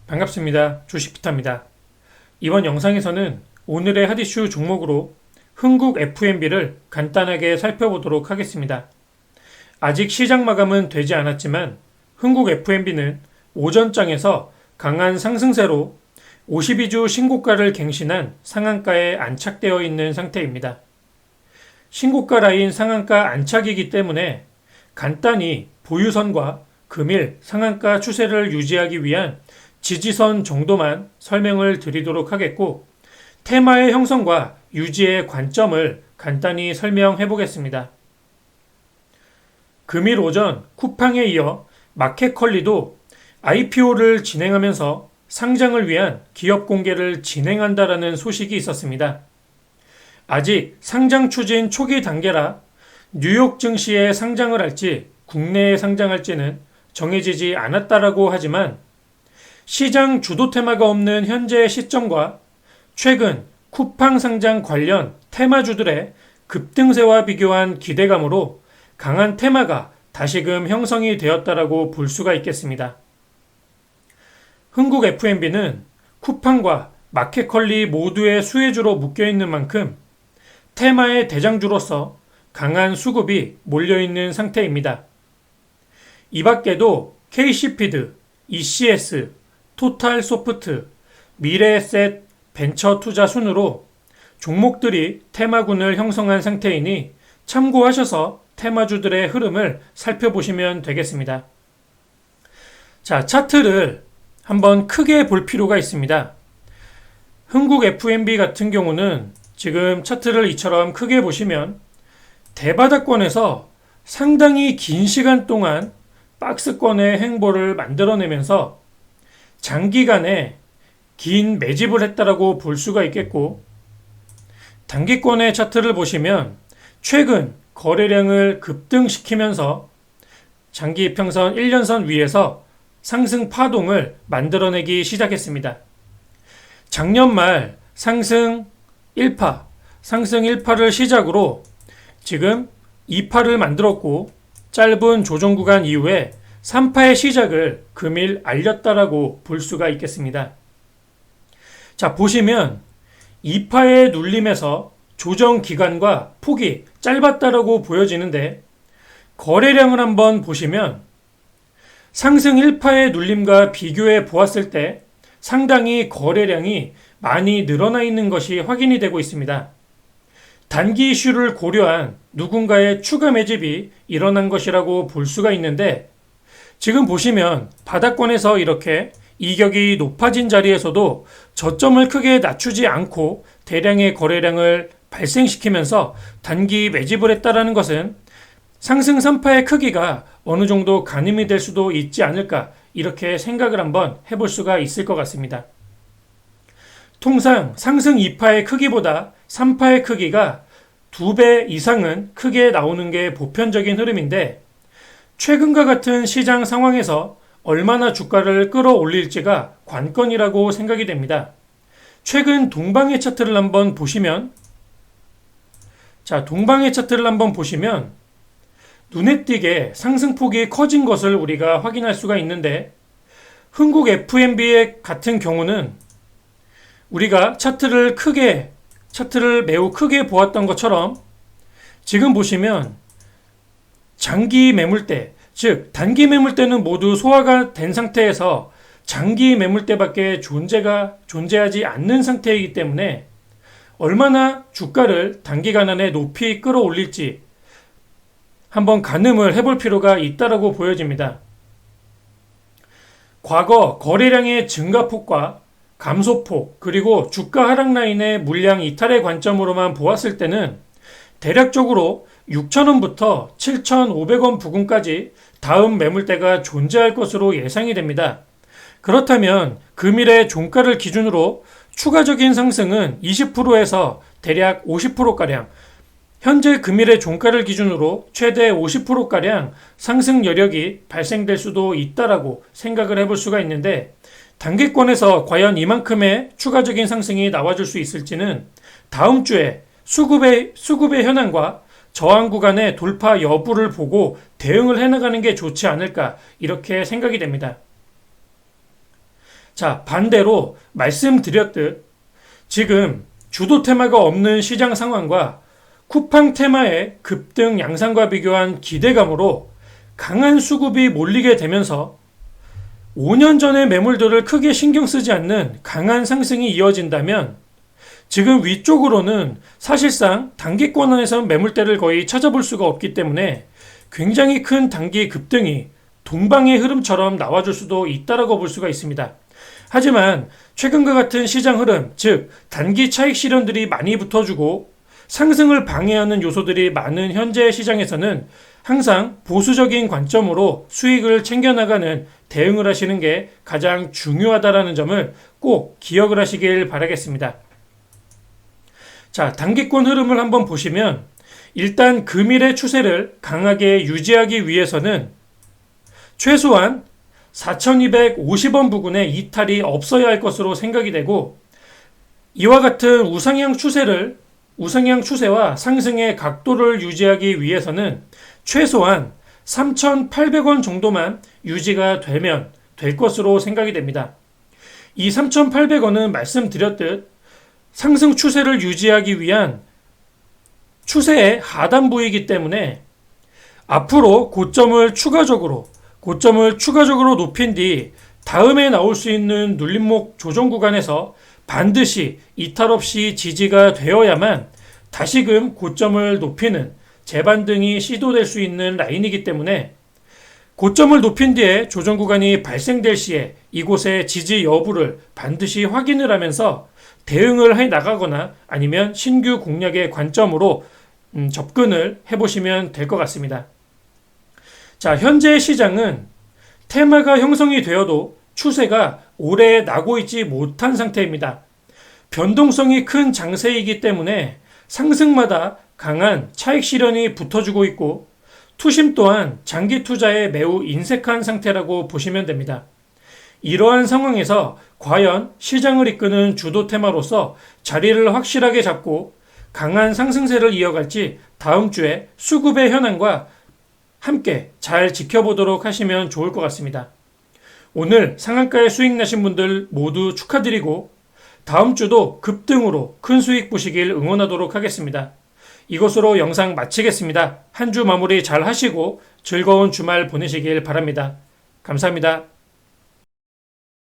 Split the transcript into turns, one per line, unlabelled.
반갑습니다. 주식피타입니다. 이번 영상에서는 오늘의 핫 이슈 종목으로 흥국 F&B를 간단하게 살펴보도록 하겠습니다. 아직 시장 마감은 되지 않았지만 흥국 F&B는 오전장에서 강한 상승세로 52주 신고가를 갱신한 상한가에 안착되어 있는 상태입니다. 신고가 라인 상한가 안착이기 때문에 간단히 보유선과 금일 상한가 추세를 유지하기 위한 지지선 정도만 설명을 드리도록 하겠고, 테마의 형성과 유지의 관점을 간단히 설명해 보겠습니다. 금일 오전 쿠팡에 이어 마켓컬리도 IPO를 진행하면서 상장을 위한 기업 공개를 진행한다라는 소식이 있었습니다. 아직 상장 추진 초기 단계라 뉴욕 증시에 상장을 할지 국내에 상장할지는 정해지지 않았다라고 하지만 시장 주도 테마가 없는 현재 시점과 최근 쿠팡 상장 관련 테마주들의 급등세와 비교한 기대감으로 강한 테마가 다시금 형성이 되었다라고 볼 수가 있겠습니다. 흥국 F&B는 쿠팡과 마켓컬리 모두의 수혜주로 묶여있는 만큼 테마의 대장주로서 강한 수급이 몰려있는 상태입니다. 이 밖에도 KC피드, ECS, 토탈소프트, 미래에셋 벤처 투자 순으로 종목들이 테마군을 형성한 상태이니 참고하셔서 테마주들의 흐름을 살펴보시면 되겠습니다. 자, 차트를 한번 크게 볼 필요가 있습니다. 흥국 F&B 같은 경우는 지금 차트를 이처럼 크게 보시면 대바닥권에서 상당히 긴 시간 동안 박스권의 행보를 만들어내면서 장기간에 긴 매집을 했다라고 볼 수가 있겠고, 단기권의 차트를 보시면 최근 거래량을 급등시키면서 장기 이평선 1년선 위에서 상승 파동을 만들어내기 시작했습니다. 작년 말 상승 1파를 시작으로 지금 2파를 만들었고, 짧은 조정 구간 이후에 3파의 시작을 금일 알렸다라고 볼 수가 있겠습니다. 자, 보시면 2파의 눌림에서 조정 기간과 폭이 짧았다라고 보여지는데, 거래량을 한번 보시면 상승 1파의 눌림과 비교해 보았을 때 상당히 거래량이 많이 늘어나 있는 것이 확인이 되고 있습니다. 단기 이슈를 고려한 누군가의 추가 매집이 일어난 것이라고 볼 수가 있는데, 지금 보시면 바닥권에서 이렇게 이격이 높아진 자리에서도 저점을 크게 낮추지 않고 대량의 거래량을 발생시키면서 단기 매집을 했다라는 것은 상승 3파의 크기가 어느 정도 가늠이 될 수도 있지 않을까, 이렇게 생각을 한번 해볼 수가 있을 것 같습니다. 통상 상승 2파의 크기보다 3파의 크기가 2배 이상은 크게 나오는 게 보편적인 흐름인데, 최근과 같은 시장 상황에서 얼마나 주가를 끌어올릴지가 관건이라고 생각이 됩니다. 최근 동방의 차트를 한번 보시면, 눈에 띄게 상승폭이 커진 것을 우리가 확인할 수가 있는데, 흥국 F&B의 같은 경우는 우리가 차트를 매우 크게 보았던 것처럼 지금 보시면 장기 매물대, 즉 단기 매물대는 모두 소화가 된 상태에서 장기 매물대밖에 존재하지 않는 상태이기 때문에 얼마나 주가를 단기간 안에 높이 끌어올릴지 한번 가늠을 해볼 필요가 있다라고 보여집니다. 과거 거래량의 증가폭과 감소폭, 그리고 주가 하락 라인의 물량 이탈의 관점으로만 보았을 때는 대략적으로 6,000원부터 7,500원 부근까지 다음 매물대가 존재할 것으로 예상이 됩니다. 그렇다면 금일의 종가를 기준으로 추가적인 상승은 20%에서 대략 50%가량, 현재 금일의 종가를 기준으로 최대 50%가량 상승 여력이 발생될 수도 있다라고 생각을 해볼 수가 있는데, 단기권에서 과연 이만큼의 추가적인 상승이 나와줄 수 있을지는 다음 주에 수급의 현황과 저항 구간의 돌파 여부를 보고 대응을 해나가는 게 좋지 않을까, 이렇게 생각이 됩니다. 자, 반대로 말씀드렸듯 지금 주도 테마가 없는 시장 상황과 쿠팡 테마의 급등 양상과 비교한 기대감으로 강한 수급이 몰리게 되면서 5년 전의 매물들을 크게 신경 쓰지 않는 강한 상승이 이어진다면 지금 위쪽으로는 사실상 단기권 안에서는 매물대를 거의 찾아볼 수가 없기 때문에 굉장히 큰 단기 급등이 동방의 흐름처럼 나와줄 수도 있다라고 볼 수가 있습니다. 하지만 최근과 같은 시장 흐름, 즉 단기 차익 실현들이 많이 붙어주고 상승을 방해하는 요소들이 많은 현재 시장에서는 항상 보수적인 관점으로 수익을 챙겨나가는 대응을 하시는 게 가장 중요하다라는 점을 꼭 기억을 하시길 바라겠습니다. 자, 단기권 흐름을 한번 보시면 일단 금일의 추세를 강하게 유지하기 위해서는 최소한 4,250원 부근에 이탈이 없어야 할 것으로 생각이 되고 이와 같은 우상향 추세와 상승의 각도를 유지하기 위해서는 최소한 3,800원 정도만 유지가 되면 될 것으로 생각이 됩니다. 이 3,800원은 말씀드렸듯 상승 추세를 유지하기 위한 추세의 하단 부위이기 때문에 앞으로 고점을 추가적으로 높인 뒤 다음에 나올 수 있는 눌림목 조정 구간에서 반드시 이탈 없이 지지가 되어야만 다시금 고점을 높이는 재반등이 시도될 수 있는 라인이기 때문에 고점을 높인 뒤에 조정 구간이 발생될 시에 이곳의 지지 여부를 반드시 확인을 하면서 대응을 해 나가거나 아니면 신규 공략의 관점으로 접근을 해보시면 될 것 같습니다. 자, 현재 시장은 테마가 형성이 되어도 추세가 오래 나고 있지 못한 상태입니다. 변동성이 큰 장세이기 때문에 상승마다 강한 차익 실현이 붙어주고 있고 투심 또한 장기 투자에 매우 인색한 상태라고 보시면 됩니다. 이러한 상황에서 과연 시장을 이끄는 주도 테마로서 자리를 확실하게 잡고 강한 상승세를 이어갈지 다음 주에 수급의 현황과 함께 잘 지켜보도록 하시면 좋을 것 같습니다. 오늘 상한가에 수익 나신 분들 모두 축하드리고 다음 주도 급등으로 큰 수익 보시길 응원하도록 하겠습니다. 이것으로 영상 마치겠습니다. 한 주 마무리 잘 하시고 즐거운 주말 보내시길 바랍니다. 감사합니다.